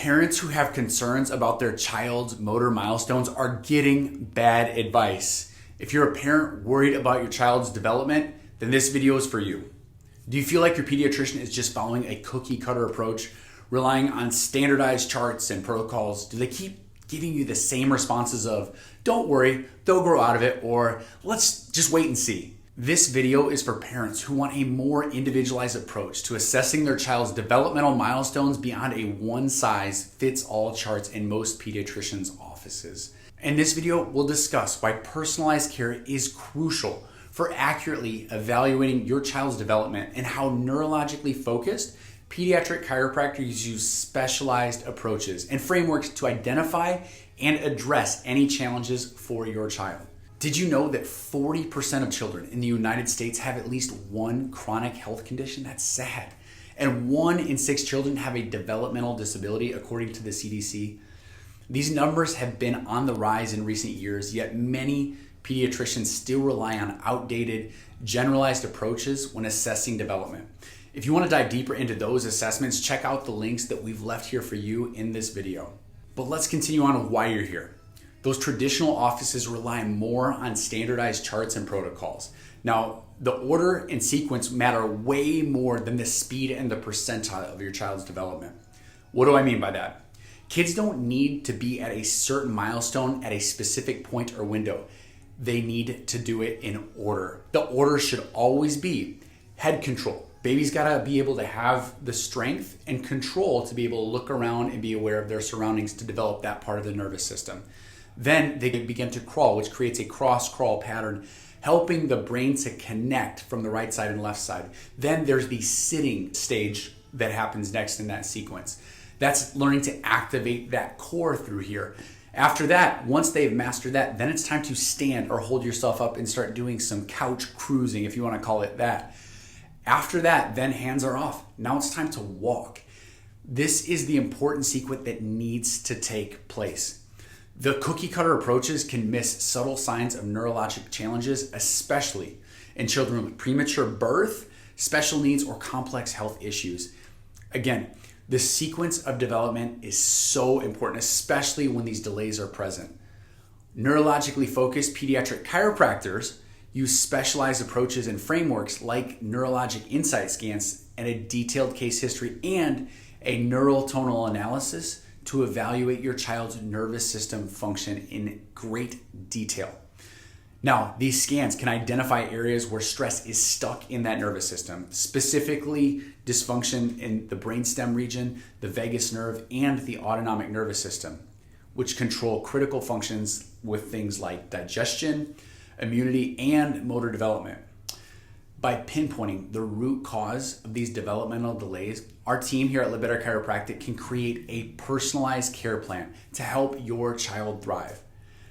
Parents who have concerns about their child's motor milestones are getting bad advice. If you're a parent worried about your child's development, then this video is for you. Do you feel like your pediatrician is just following a cookie cutter approach, relying on standardized charts and protocols? Do they keep giving you the same responses of, don't worry, they'll grow out of it, or let's just wait and see? This video is for parents who want a more individualized approach to assessing their child's developmental milestones beyond a one-size-fits-all charts in most pediatricians' offices. In this video, we'll discuss why personalized care is crucial for accurately evaluating your child's development and how neurologically focused pediatric chiropractors use specialized approaches and frameworks to identify and address any challenges for your child. Did you know that 40% of children in the United States have at least one chronic health condition? That's sad. And 1 in 6 children have a developmental disability, according to the CDC. These numbers have been on the rise in recent years, yet many pediatricians still rely on outdated, generalized approaches when assessing development. If you want to dive deeper into those assessments, check out the links that we've left here for you in this video. But let's continue on with why you're here. Those traditional offices rely more on standardized charts and protocols. Now, the order and sequence matter way more than the speed and the percentile of your child's development. What do I mean by that? Kids don't need to be at a certain milestone at a specific point or window. They need to do it in order. The order should always be head control. Baby's gotta be able to have the strength and control to be able to look around and be aware of their surroundings to develop that part of the nervous system. Then they begin to crawl, which creates a cross-crawl pattern, helping the brain to connect from the right side and left side. Then there's the sitting stage that happens next in that sequence. That's learning to activate that core through here. After that, once they've mastered that, then it's time to stand or hold yourself up and start doing some couch cruising, if you want to call it that. After that, then hands are off. Now it's time to walk. This is the important sequence that needs to take place. The cookie cutter approaches can miss subtle signs of neurologic challenges, especially in children with premature birth, special needs, or complex health issues. Again, the sequence of development is so important, especially when these delays are present. Neurologically focused pediatric chiropractors use specialized approaches and frameworks like neurologic insight scans and a detailed case history and a neural tonal analysis to evaluate your child's nervous system function in great detail. Now, these scans can identify areas where stress is stuck in that nervous system, specifically dysfunction in the brainstem region, the vagus nerve, and the autonomic nervous system, which control critical functions with things like digestion, immunity, and motor development. By pinpointing the root cause of these developmental delays, our team here at Better Chiropractic can create a personalized care plan to help your child thrive.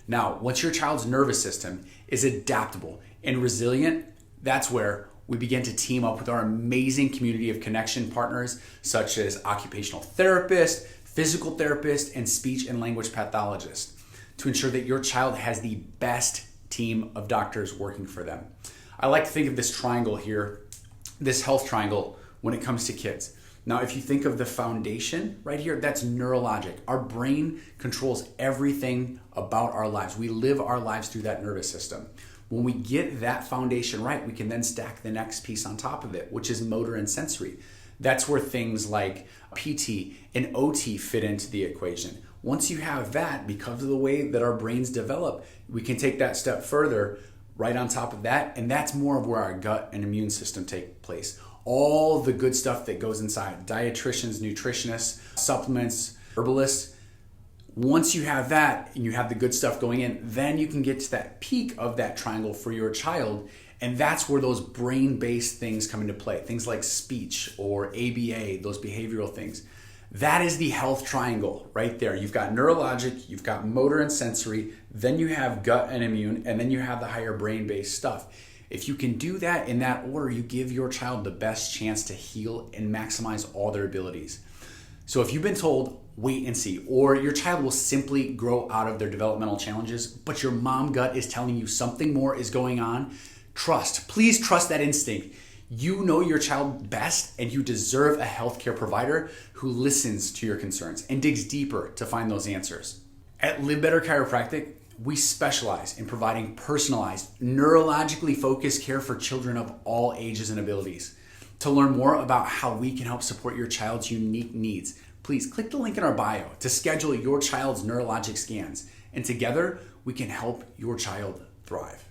Now, once your child's nervous system is adaptable and resilient, that's where we begin to team up with our amazing community of connection partners, such as occupational therapists, physical therapists, and speech and language pathologists, to ensure that your child has the best team of doctors working for them. I like to think of this triangle here, this health triangle, when it comes to kids. Now, if you think of the foundation right here, that's neurologic. Our brain controls everything about our lives. We live our lives through that nervous system. When we get that foundation right, we can then stack the next piece on top of it, which is motor and sensory. That's where things like PT and OT fit into the equation. Once you have that, because of the way that our brains develop, we can take that step further right on top of that, and that's more of where our gut and immune system take place. All the good stuff that goes inside, dietitians, nutritionists, supplements, herbalists. Once you have that and you have the good stuff going in, then you can get to that peak of that triangle for your child, and that's where those brain-based things come into play. Things like speech or ABA, those behavioral things. That is the health triangle right there. You've got neurologic, you've got motor and sensory, then you have gut and immune, and then you have the higher brain-based stuff. If you can do that in that order, you give your child the best chance to heal and maximize all their abilities. So if you've been told, wait and see, or your child will simply grow out of their developmental challenges, but your mom gut is telling you something more is going on, please trust that instinct. You know your child best, and you deserve a healthcare provider who listens to your concerns and digs deeper to find those answers. At Live Better Chiropractic, we specialize in providing personalized, neurologically focused care for children of all ages and abilities. To learn more about how we can help support your child's unique needs, please click the link in our bio to schedule your child's neurologic scans, and together we can help your child thrive.